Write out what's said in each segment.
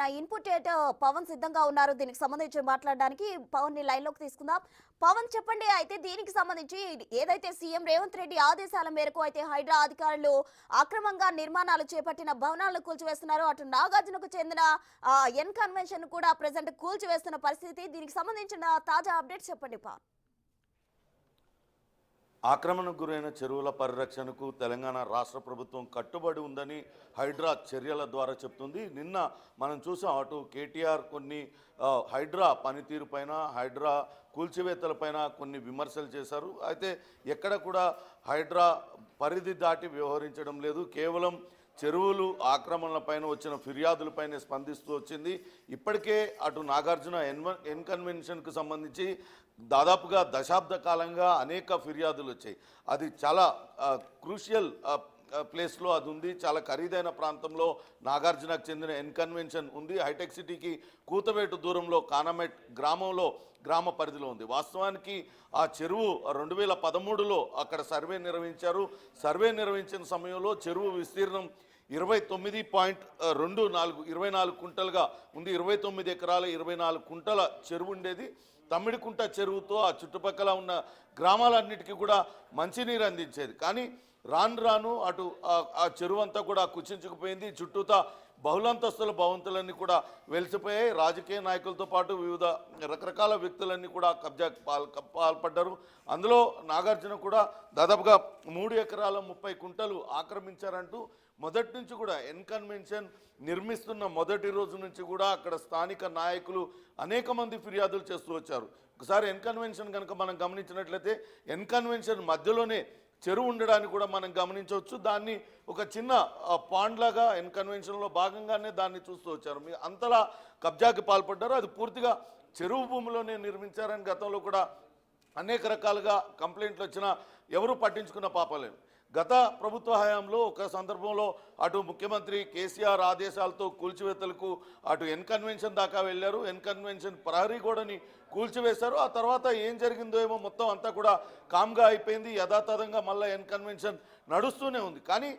మన ఇన్పుట్ పవన్ సిద్ధంగా ఉన్నారు. దీనికి సంబంధించి మాట్లాడడానికి పవన్ ని లైన్ లోకి తీసుకుందాం. పవన్ చెప్పండి, అయితే దీనికి సంబంధించి ఏదైతే సీఎం రేవంత్ రెడ్డి ఆదేశాల మేరకు అయితే హైడ్రా అధికారులు అక్రమంగా నిర్మాణాలు చేపట్టిన భవనాలను కూల్చివేస్తున్నారు. అటు నాగార్జునకు చెందిన ఎన్ కన్వెన్షన్ కూడా ప్రెసెంట్ కూల్చివేస్తున్న పరిస్థితి. దీనికి సంబంధించిన తాజా అప్డేట్స్ చెప్పండి పవన్. ఆక్రమణకు గురైన చెరువుల పరిరక్షణకు తెలంగాణ రాష్ట్ర ప్రభుత్వం కట్టుబడి ఉందని హైడ్రా చర్యల ద్వారా చెప్తుంది. నిన్న మనం చూసాం, అటు కేటీఆర్ కొన్ని హైడ్రా పనితీరు పైన, హైడ్రా కూల్చివేతలపైన కొన్ని విమర్శలు చేశారు. అయితే ఎక్కడ కూడా హైడ్రా పరిధి దాటి వ్యవహరించడం లేదు. కేవలం చెరువులు ఆక్రమణలపైన వచ్చిన ఫిర్యాదులపైన స్పందిస్తూ వచ్చింది. ఇప్పటికే అటు నాగార్జున ఎన్ కన్వెన్షన్కు సంబంధించి దాదాపుగా దశాబ్ద కాలంగా అనేక ఫిర్యాదులు వచ్చాయి. అది చాలా క్రూషియల్ ప్లేస్లో అది ఉంది. చాలా ఖరీదైన ప్రాంతంలో నాగార్జునకు చెందిన ఎన్ కన్వెన్షన్ ఉంది. హైటెక్ సిటీకి కూతవేటు దూరంలో కానమెట్ గ్రామంలో గ్రామ పరిధిలో ఉంది. వాస్తవానికి ఆ చెరువు 2013లో అక్కడ సర్వే నిర్వహించారు. సర్వే నిర్వహించిన సమయంలో చెరువు విస్తీర్ణం 24 కుంటలుగా ఉంది. 29 ఎకరాల 24 కుంటల చెరువు ఉండేది. తమ్మిడికుంట చెరువుతో ఆ చుట్టుపక్కల ఉన్న గ్రామాలన్నిటికీ కూడా మంచినీరు అందించేది. కానీ రాను రాను అటు ఆ చెరువు అంతా కూడా కుచించుకుపోయింది. చుట్టూతా బహుళంతస్తుల భవంతులన్నీ కూడా వెలిసిపోయాయి. రాజకీయ నాయకులతో పాటు వివిధ రకరకాల వ్యక్తులన్నీ కూడా కబ్జాకు పాల్పడ్డారు. అందులో నాగార్జున కూడా దాదాపుగా 3 ఎకరాల 30 కుంటలు ఆక్రమించారంటూ మొదటి నుంచి కూడా ఎన్ కన్వెన్షన్ నిర్మిస్తున్న మొదటి రోజు నుంచి కూడా అక్కడ స్థానిక నాయకులు అనేక మంది ఫిర్యాదులు చేస్తూ వచ్చారు. ఒకసారి ఎన్ కన్వెన్షన్ కనుక మనం గమనించినట్లయితే ఎన్ కన్వెన్షన్ మధ్యలోనే చెరువు ఉండడానికి కూడా మనం గమనించవచ్చు. దాన్ని ఒక చిన్న పాండ్ లాగా ఎన్ కన్వెన్షన్లో భాగంగానే దాన్ని చూస్తూ వచ్చారు. అంతలా కబ్జాకి పాల్పడ్డారు. అది పూర్తిగా చెరువు భూమిలోనే నిర్మించారని గతంలో కూడా అనేక రకాలుగా కంప్లైంట్లు వచ్చినా ఎవరూ పట్టించుకున్న పాపలేదు. గత ప్రభుత్వ హయాంలో ఒక సందర్భంలో అటు ముఖ్యమంత్రి కేసీఆర్ ఆదేశాలతో కూల్చివేతలకు అటు ఎన్ కన్వెన్షన్ దాకా వెళ్ళారు. ఎన్ కన్వెన్షన్ ప్రహరీ గోడని కూల్చివేశారు. ఆ తర్వాత ఏం జరిగిందో ఏమో మొత్తం అంతా కూడా కామ్గా అయిపోయింది. యథాతథంగా మళ్ళీ ఎన్ కన్వెన్షన్ నడుస్తూనే ఉంది. కానీ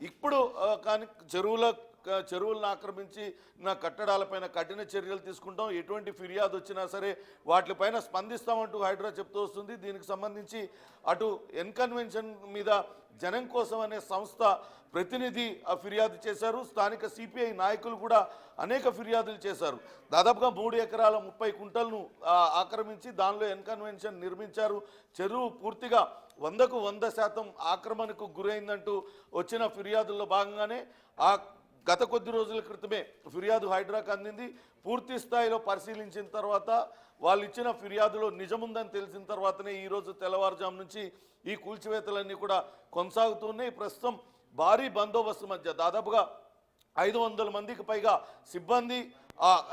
ఇప్పుడు కానీ చెరువులను ఆక్రమించి నా కట్టడాలపైన కఠిన చర్యలు తీసుకుంటాం, ఎటువంటి ఫిర్యాదు వచ్చినా సరే వాటిపైన స్పందిస్తామంటూ హైడ్రా చెప్తూ వస్తుంది. దీనికి సంబంధించి అటు ఎన్ కన్వెన్షన్ మీద జనం కోసం అనే సంస్థ ప్రతినిధి ఫిర్యాదు చేశారు. స్థానిక సిపిఐ నాయకులు కూడా అనేక ఫిర్యాదులు చేశారు. దాదాపుగా 3 ఎకరాల 30 కుంటలను ఆక్రమించి దానిలో ఎన్ కన్వెన్షన్ నిర్మించారు. చెరువు పూర్తిగా 100కు 100% ఆక్రమణకు గురైందంటూ వచ్చిన ఫిర్యాదుల్లో భాగంగానే గత కొద్ది రోజుల క్రితమే ఫిర్యాదు హైడ్రాకు అందింది. పూర్తి స్థాయిలో పరిశీలించిన తర్వాత వాళ్ళు ఇచ్చిన ఫిర్యాదులో నిజముందని తెలిసిన తర్వాతనే ఈరోజు తెల్లవారుజాము నుంచి ఈ కూల్చివేతలన్నీ కూడా కొనసాగుతున్నాయి. ప్రస్తుతం భారీ బందోబస్తు మధ్య దాదాపుగా 500 మందికి పైగా సిబ్బంది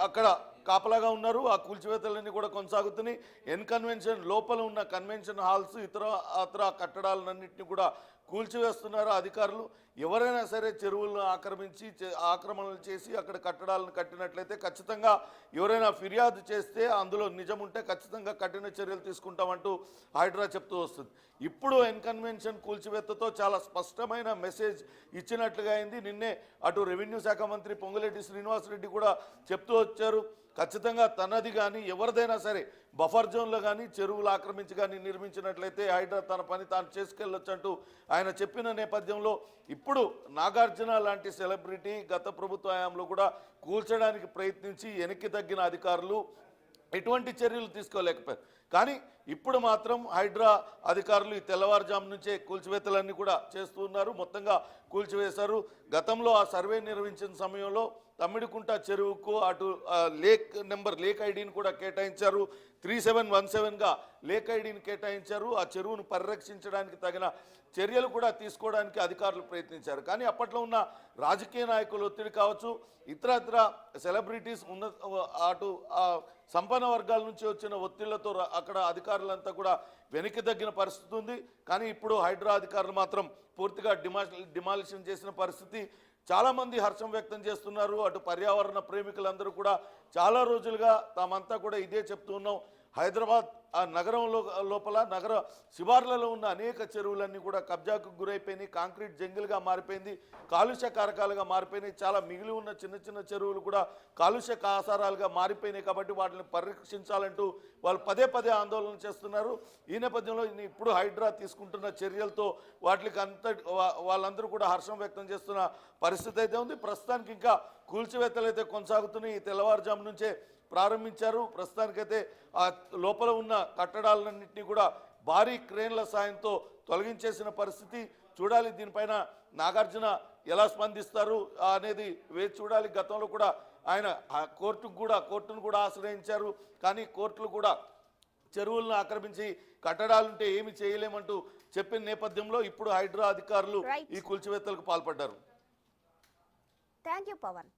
అక్కడ కాపలాగా ఉన్నారు. ఆ కూల్చివేతలన్నీ కూడా కొనసాగుతున్నాయి. ఎన్ కన్వెన్షన్ లోపల ఉన్న కన్వెన్షన్ హాల్స్ ఇతర కట్టడాలన్నింటినీ కూడా కూల్చివేస్తున్నారు అధికారులు. ఎవరైనా సరే చెరువులను ఆక్రమించి ఆక్రమణలు చేసి అక్కడ కట్టడాలను కట్టినట్లయితే ఖచ్చితంగా ఎవరైనా ఫిర్యాదు చేస్తే అందులో నిజం ఉంటే ఖచ్చితంగా కఠిన చర్యలు తీసుకుంటామంటూ హైడ్రా చెప్తూ వస్తుంది. ఇప్పుడు ఎన్ కన్వెన్షన్ కూల్చివేతతో చాలా స్పష్టమైన మెసేజ్ ఇచ్చినట్లుగా అయింది. నిన్నే అటు రెవెన్యూ శాఖ మంత్రి పొంగులేటి శ్రీనివాసరెడ్డి కూడా చెప్తూ వచ్చారు, ఖచ్చితంగా తనది కానీ ఎవరిదైనా సరే బఫర్ జోన్లో కానీ చెరువులు ఆక్రమించి కానీ నిర్మించినట్లయితే హైడ్రా తన పని తాను చేసుకెళ్ళొచ్చంటూ ఆయన చెప్పిన నేపథ్యంలో ఇప్పుడు నాగార్జున లాంటి సెలబ్రిటీ గత ప్రభుత్వ హయాంలో కూడా కూల్చడానికి ప్రయత్నించి వెనక్కి తగ్గిన అధికారులు ఎటువంటి చర్యలు తీసుకోలేకపోయారు. కానీ ఇప్పుడు మాత్రం హైడ్రా అధికారులు ఈ తెల్లవారుజాము నుంచే కూల్చివేతలన్నీ కూడా చేస్తున్నారు. మొత్తంగా కూల్చివేశారు. గతంలో ఆ సర్వే నిర్వహించిన సమయంలో తమ్మిడికుంట చెరువుకు అటు లేక్ ఐడిని కూడా కేటాయించారు. 3717గా లేక్ ఐడిని కేటాయించారు. ఆ చెరువును పరిరక్షించడానికి తగిన చర్యలు కూడా తీసుకోవడానికి అధికారులు ప్రయత్నించారు. కానీ అప్పట్లో ఉన్న రాజకీయ నాయకులు ఒత్తిడి కావచ్చు, ఇతరత్ర సెలబ్రిటీస్ ఉన్న అటు సంపన్న వర్గాల నుంచి వచ్చిన ఒత్తిళ్లతో అక్కడ అధికారులంతా కూడా వెనక్కి తగ్గిన పరిస్థితి ఉంది. కానీ ఇప్పుడు హైడ్రా అధికారులు మాత్రం పూర్తిగా డిమాలిషన్ చేసిన పరిస్థితి. చాలామంది హర్షం వ్యక్తం చేస్తున్నారు. అటు పర్యావరణ ప్రేమికులందరూ కూడా చాలా రోజులుగా తామంతా కూడా ఇదే చెప్తూ ఉన్నాం. హైదరాబాద్ ఆ నగరంలో లోపల నగర శివార్లలో ఉన్న అనేక చెరువులన్నీ కూడా కబ్జాకు గురైపోయినాయి, కాంక్రీట్ జంగిల్గా మారిపోయింది, కాలుష్య కారకాలుగా మారిపోయినాయి. చాలా మిగిలి ఉన్న చిన్న చిన్న చెరువులు కూడా కాలుష్య కాసారాలుగా మారిపోయినాయి. కాబట్టి వాటిని పరిరక్షించాలంటూ వాళ్ళు పదే పదే ఆందోళన చేస్తున్నారు. ఈ నేపథ్యంలో ఇప్పుడు హైడ్రా తీసుకుంటున్న చర్యలతో వాటికి వాళ్ళందరూ కూడా హర్షం వ్యక్తం చేస్తున్న పరిస్థితి అయితే ఉంది. ప్రస్తుతానికి ఇంకా కూల్చివేతలు అయితే కొనసాగుతున్నాయి. ఈ తెల్లవారుజాము నుంచే ప్రారంభించారు. ప్రస్తుతానికైతే ఆ లోపల ఉన్న కట్టడాలన్నింటినీ కూడా భారీ క్రేన్ల సాయంతో తొలగించేసిన పరిస్థితి. చూడాలి దీనిపైన నాగార్జున ఎలా స్పందిస్తారు అనేది వేచి చూడాలి. గతంలో కూడా ఆయన కోర్టును కూడా ఆశ్రయించారు. కానీ కోర్టులు కూడా చెరువులను ఆక్రమించి కట్టడాలుంటే ఏమి చేయలేమంటూ చెప్పిన నేపథ్యంలో ఇప్పుడు హైడ్రా అధికారులు ఈ కూల్చివేతలకు పాల్పడ్డారు. Thank you Pawan.